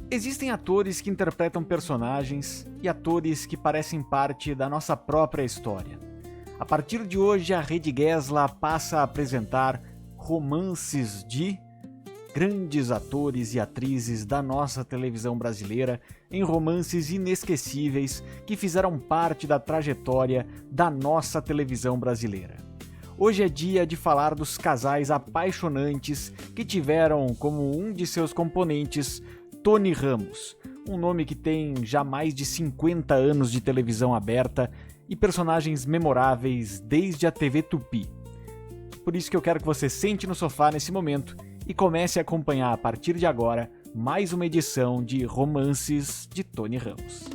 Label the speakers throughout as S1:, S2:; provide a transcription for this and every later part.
S1: Existem atores que interpretam personagens e atores que parecem parte da nossa própria história. A partir de hoje, a Rede Gesla passa a apresentar romances de grandes atores e atrizes da nossa televisão brasileira em romances inesquecíveis que fizeram parte da trajetória da nossa televisão brasileira. Hoje é dia de falar dos casais apaixonantes que tiveram como um de seus componentes Tony Ramos, um nome que tem já mais de 50 anos de televisão aberta e personagens memoráveis desde a TV Tupi. Por isso que eu quero que você sente no sofá nesse momento e comece a acompanhar a partir de agora mais uma edição de Romances de Tony Ramos.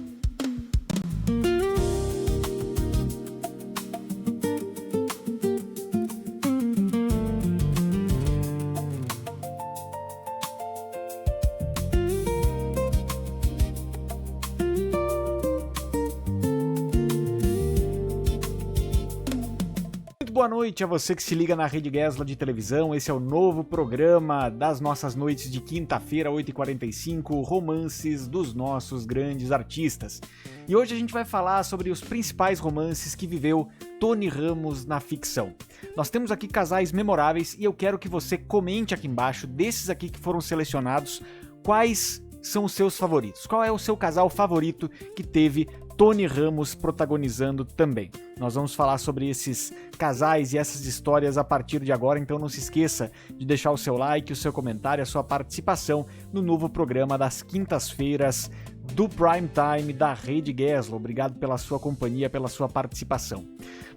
S1: Boa noite a você que se liga na Rede Gesla de televisão. Esse é o novo programa das nossas noites de quinta-feira, 8h45, romances dos nossos grandes artistas. E hoje a gente vai falar sobre os principais romances que viveu Tony Ramos na ficção. Nós temos aqui casais memoráveis e eu quero que você comente aqui embaixo, desses aqui que foram selecionados, quais são os seus favoritos. Qual é o seu casal favorito que teve Tony Ramos protagonizando também? Nós vamos falar sobre esses casais e essas histórias a partir de agora, então não se esqueça de deixar o seu like, o seu comentário, a sua participação no novo programa das quintas-feiras do Prime Time da Rede Gesla. Obrigado pela sua companhia, pela sua participação.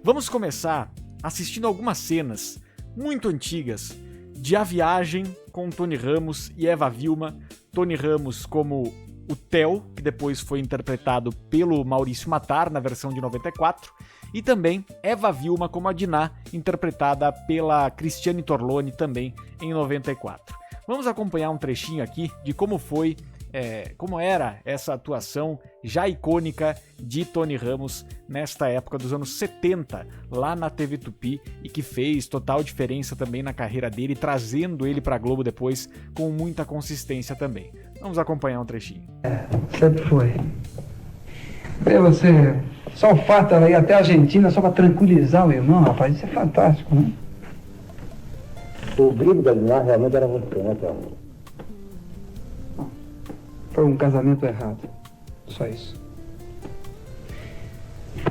S1: Vamos começar assistindo algumas cenas muito antigas de A Viagem com Tony Ramos e Eva Vilma. Tony Ramos como o Theo, que depois foi interpretado pelo Maurício Matar na versão de 94, e também Eva Vilma como a Diná, interpretada pela Cristiane Torlone também em 94. Vamos acompanhar um trechinho aqui de como era essa atuação já icônica de Tony Ramos nesta época dos anos 70, lá na TV Tupi, e que fez total diferença também na carreira dele, trazendo ele pra Globo depois com muita consistência também. Vamos acompanhar um trechinho.
S2: Sempre foi. Ver você, só o fato dela ir até a Argentina só pra tranquilizar o irmão, rapaz, isso é fantástico, né?
S3: O brilho da Diná realmente era você, né, Théo?
S2: Foi um casamento errado, só isso.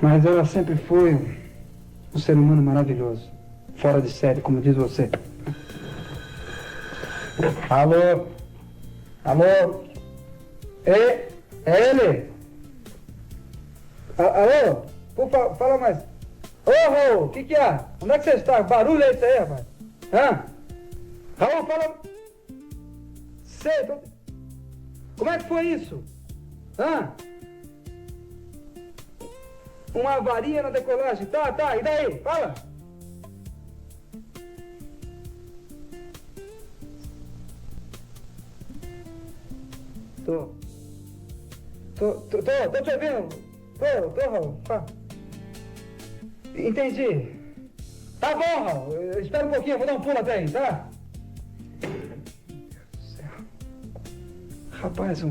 S2: Mas ela sempre foi um ser humano maravilhoso, fora de série, como diz você. Alô? Alô? É ele? Alô? Fala mais. Ô, Raul, o que é? Onde é que você está? Barulho é isso aí, rapaz? Hã? Raul, fala... Sei, como é que foi isso? Hã? Uma avaria na decolagem. Tá, e daí? Fala! Tô te ouvindo. Tô, Raul. Fala. Entendi. Tá bom, Raul. Espera um pouquinho, vou dar um pulo até aí, tá? Rapaz,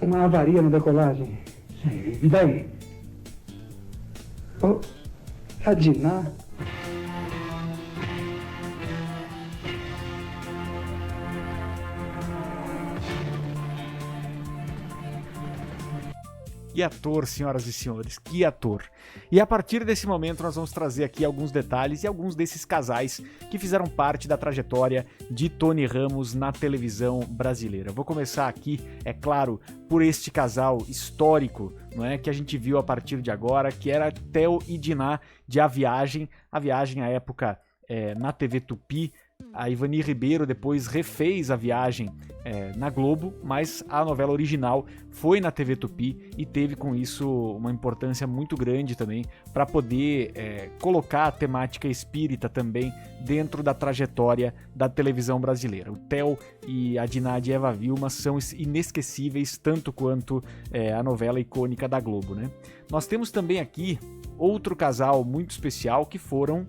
S2: uma avaria na decolagem. E daí? Oh, a Diná.
S1: Que ator, senhoras e senhores, que ator. E a partir desse momento nós vamos trazer aqui alguns detalhes e alguns desses casais que fizeram parte da trajetória de Tony Ramos na televisão brasileira. Eu vou começar aqui, é claro, por este casal histórico, não é, que a gente viu a partir de agora, que era Theo e Diná de A Viagem. A Viagem, à época, na TV Tupi. A Ivani Ribeiro depois refez A Viagem na Globo, mas a novela original foi na TV Tupi e teve com isso uma importância muito grande também para poder colocar a temática espírita também dentro da trajetória da televisão brasileira. O Theo e a Diná de Eva Vilma são inesquecíveis tanto quanto a novela icônica da Globo, né? Nós temos também aqui outro casal muito especial que foram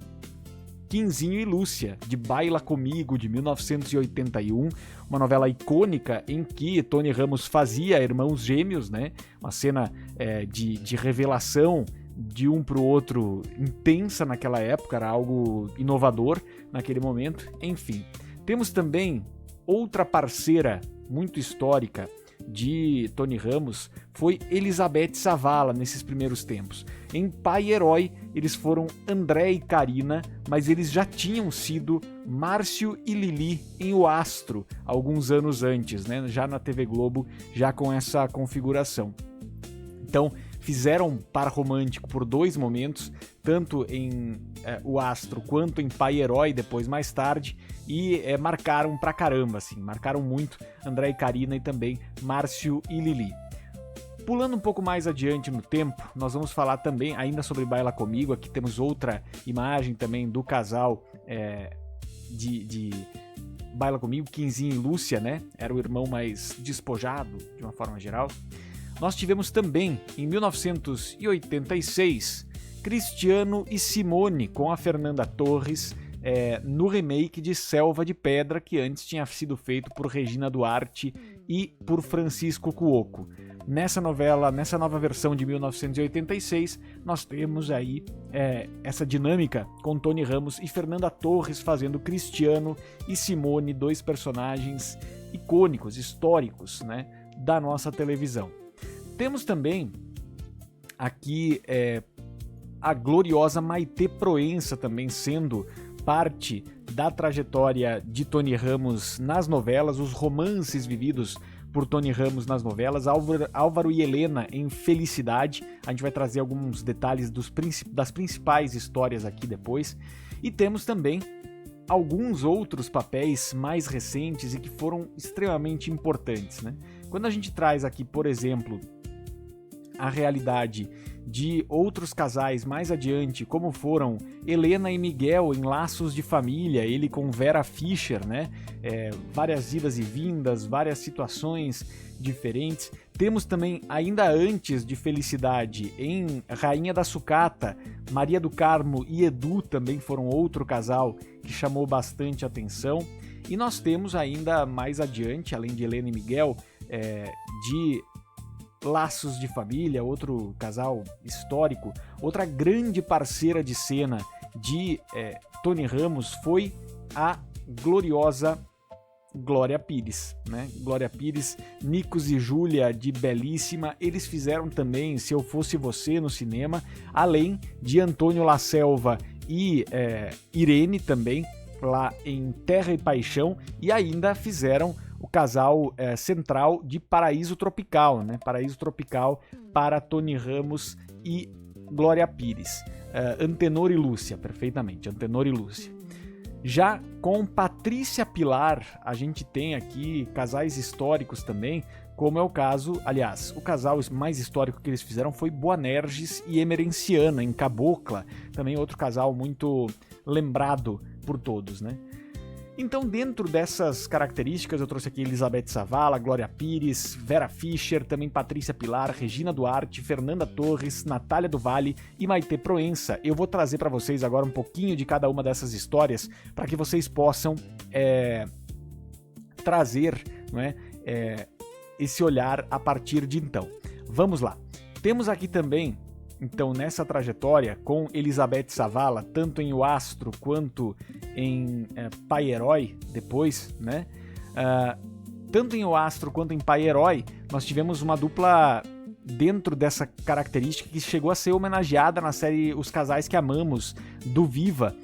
S1: Quinzinho e Lúcia, de Baila Comigo, de 1981, uma novela icônica em que Tony Ramos fazia irmãos gêmeos, né? Uma cena de revelação de um para o outro intensa naquela época, era algo inovador naquele momento. Enfim, temos também outra parceira muito histórica de Tony Ramos, foi Elizabeth Savala nesses primeiros tempos. Em Pai Herói, eles foram André e Karina, mas eles já tinham sido Márcio e Lili em O Astro, alguns anos antes, né? Já na TV Globo, já com essa configuração. Então, fizeram par romântico por 2 momentos, tanto em O Astro quanto em Pai Herói, depois mais tarde, e marcaram pra caramba, assim, marcaram muito André e Karina e também Márcio e Lili. Pulando um pouco mais adiante no tempo, nós vamos falar também ainda sobre Baila Comigo. Aqui temos outra imagem também do casal de Baila Comigo, Quinzinho e Lúcia, né? Era o irmão mais despojado, de uma forma geral. Nós tivemos também, em 1986, Cristiano e Simone, com a Fernanda Torres, no remake de Selva de Pedra, que antes tinha sido feito por Regina Duarte e por Francisco Cuoco. Nessa novela, nessa nova versão de 1986, nós temos aí essa dinâmica com Tony Ramos e Fernanda Torres fazendo Cristiano e Simone, 2 personagens icônicos, históricos, né, da nossa televisão. Temos também aqui a gloriosa Maitê Proença também sendo parte da trajetória de Tony Ramos nas novelas, os romances vividos por Tony Ramos nas novelas, Álvaro e Helena em Felicidade. A gente vai trazer alguns detalhes das principais histórias aqui depois. E temos também alguns outros papéis mais recentes e que foram extremamente importantes, né? Quando a gente traz aqui, por exemplo, a realidade de outros casais mais adiante, como foram Helena e Miguel em Laços de Família, ele com Vera Fischer, né? Várias idas e vindas, várias situações diferentes. Temos também, ainda antes de Felicidade, em Rainha da Sucata, Maria do Carmo e Edu também foram outro casal que chamou bastante atenção. E nós temos ainda mais adiante, além de Helena e Miguel, de Laços de Família, outro casal histórico, outra grande parceira de cena de Tony Ramos foi a gloriosa Glória Pires, né? Glória Pires, Nicos e Júlia de Belíssima, eles fizeram também Se Eu Fosse Você no cinema, além de Antônio La Selva e Irene também, lá em Terra e Paixão, e ainda fizeram o casal central de Paraíso Tropical, né? Paraíso Tropical para Tony Ramos e Glória Pires. Antenor e Lúcia, perfeitamente, Antenor e Lúcia. Já com Patrícia Pilar, a gente tem aqui casais históricos também, como é o caso, aliás, o casal mais histórico que eles fizeram foi Boanerges e Emerenciana, em Cabocla, também outro casal muito lembrado por todos, né? Então, dentro dessas características, eu trouxe aqui Elizabeth Savala, Glória Pires, Vera Fischer, também Patrícia Pilar, Regina Duarte, Fernanda Torres, Natália do Vale e Maitê Proença. Eu vou trazer para vocês agora um pouquinho de cada uma dessas histórias para que vocês possam trazer, né, esse olhar a partir de então. Vamos lá. Temos aqui também, então, nessa trajetória com Elizabeth Savala, tanto em O Astro quanto em Pai Herói, depois, né? Tanto em O Astro quanto em Pai Herói, nós tivemos uma dupla dentro dessa característica que chegou a ser homenageada na série Os Casais que Amamos, do Viva,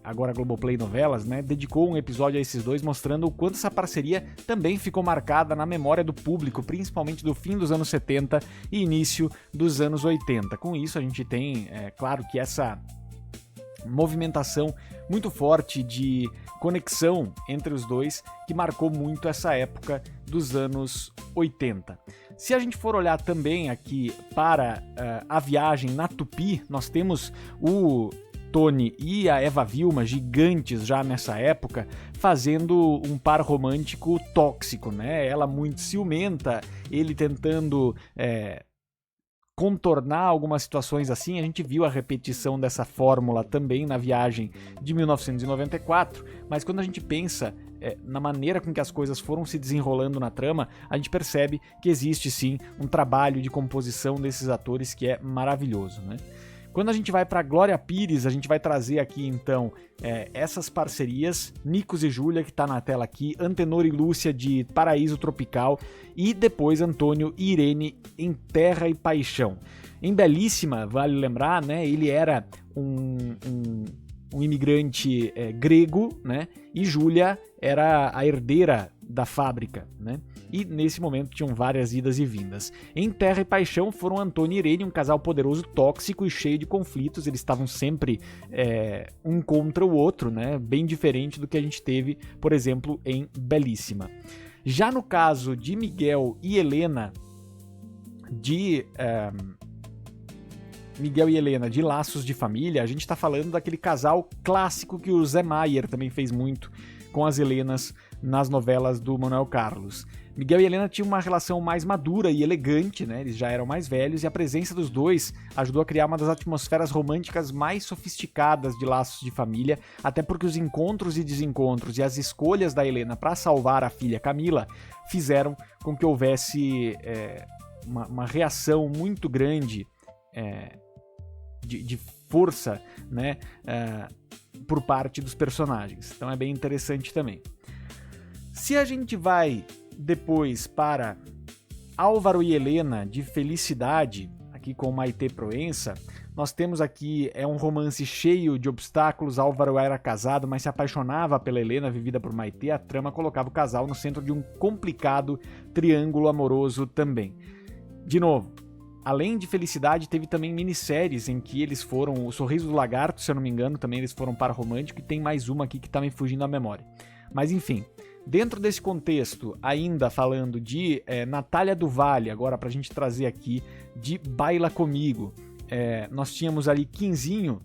S1: agora Globoplay Novelas, né? Dedicou um episódio a esses dois, mostrando o quanto essa parceria também ficou marcada na memória do público, principalmente do fim dos anos 70 e início dos anos 80. Com isso, a gente tem, claro que essa movimentação muito forte de conexão entre os dois, que marcou muito essa época dos anos 80. Se a gente for olhar também aqui para a viagem na Tupi, nós temos o Tony e a Eva Vilma, gigantes já nessa época, fazendo um par romântico tóxico, né? Ela muito ciumenta, ele tentando contornar algumas situações assim. A gente viu a repetição dessa fórmula também na viagem de 1994, mas quando a gente pensa na maneira com que as coisas foram se desenrolando na trama, a gente percebe que existe sim um trabalho de composição desses atores que é maravilhoso, né? Quando a gente vai para Glória Pires, a gente vai trazer aqui então essas parcerias, Nicos e Júlia, que está na tela aqui, Antenor e Lúcia de Paraíso Tropical, e depois Antônio e Irene em Terra e Paixão. Em Belíssima, vale lembrar, né, ele era um imigrante grego, né, e Júlia era a herdeira da fábrica, né? E nesse momento tinham várias idas e vindas. Em Terra e Paixão foram Antônio e Irene, um casal poderoso, tóxico e cheio de conflitos. Eles estavam sempre um contra o outro, né? Bem diferente do que a gente teve, por exemplo, em Belíssima. Já no caso de Miguel e Helena, de Laços de Família, a gente está falando daquele casal clássico que o Zé Maier também fez muito com as Helenas nas novelas do Manuel Carlos. Miguel e Helena tinham uma relação mais madura e elegante, né? Eles já eram mais velhos, e a presença dos dois ajudou a criar uma das atmosferas românticas mais sofisticadas de Laços de Família, até porque os encontros e desencontros e as escolhas da Helena para salvar a filha Camila fizeram com que houvesse uma reação muito grande de força, né, por parte dos personagens. Então é bem interessante também. Se a gente vai depois para Álvaro e Helena de Felicidade, aqui com Maitê Proença, nós temos aqui um romance cheio de obstáculos. Álvaro era casado, mas se apaixonava pela Helena, vivida por Maitê. A trama colocava o casal no centro de um complicado triângulo amoroso também. De novo, além de Felicidade, teve também minisséries em que eles foram... O Sorriso do Lagarto, se eu não me engano, também eles foram para romântico, e tem mais uma aqui que tá me fugindo da memória. Mas enfim, dentro desse contexto, ainda falando de Natália do Vale, agora pra gente trazer aqui, de Baila Comigo, nós tínhamos ali Quinzinho,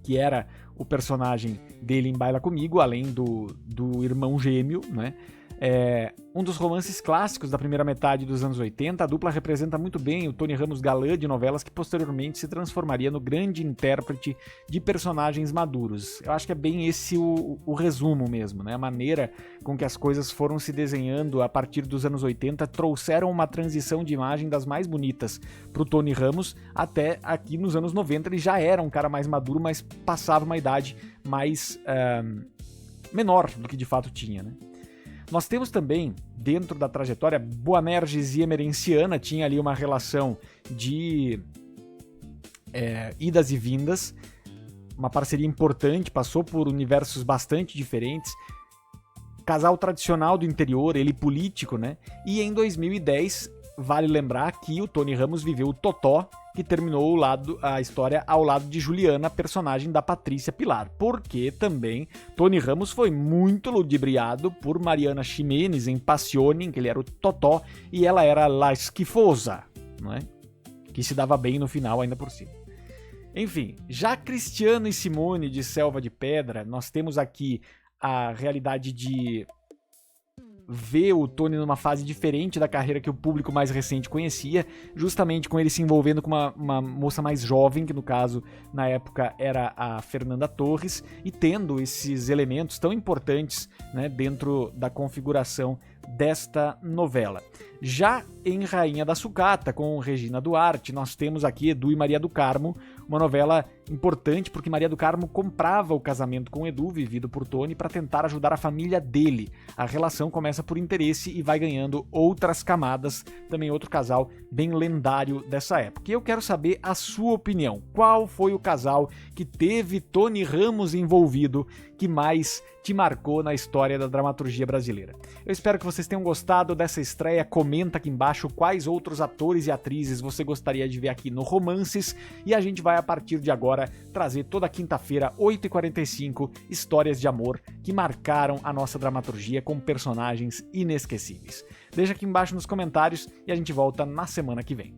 S1: que era o personagem dele em Baila Comigo, além do irmão gêmeo, né? Um dos romances clássicos da primeira metade dos anos 80, a dupla representa muito bem o Tony Ramos galã de novelas que posteriormente se transformaria no grande intérprete de personagens maduros. Eu acho que é bem esse o resumo mesmo, né? A maneira com que as coisas foram se desenhando a partir dos anos 80 trouxeram uma transição de imagem das mais bonitas pro Tony Ramos, até aqui nos anos 90 ele já era um cara mais maduro, mas passava uma idade mais menor do que de fato tinha, né? Nós temos também, dentro da trajetória, Boanerges e Emerenciana, tinha ali uma relação de idas e vindas, uma parceria importante, passou por universos bastante diferentes, casal tradicional do interior, ele político, né? E em 2010, vale lembrar que o Tony Ramos viveu o Totó, que terminou a história ao lado de Juliana, personagem da Patrícia Pilar. Porque também Tony Ramos foi muito ludibriado por Mariana Ximenes em Passione, em que ele era o Totó, e ela era La Esquifosa, não é? Que se dava bem no final ainda por cima. Enfim, já Cristiano e Simone de Selva de Pedra, nós temos aqui a realidade de ver o Tony numa fase diferente da carreira que o público mais recente conhecia, justamente com ele se envolvendo com uma moça mais jovem, que no caso, na época, era a Fernanda Torres, e tendo esses elementos tão importantes, né, dentro da configuração desta novela. Já em Rainha da Sucata, com Regina Duarte, nós temos aqui Edu e Maria do Carmo, uma novela importante porque Maria do Carmo comprava o casamento com Edu, vivido por Tony, para tentar ajudar a família dele. A relação começa por interesse e vai ganhando outras camadas, também outro casal bem lendário dessa época. E eu quero saber a sua opinião. Qual foi o casal que teve Tony Ramos envolvido que mais te marcou na história da dramaturgia brasileira? Eu espero que vocês tenham gostado dessa estreia. Comenta aqui embaixo quais outros atores e atrizes você gostaria de ver aqui no Romances, e a gente vai a partir de agora trazer toda quinta-feira, 8h45, histórias de amor que marcaram a nossa dramaturgia com personagens inesquecíveis. Deixa aqui embaixo nos comentários e a gente volta na semana que vem.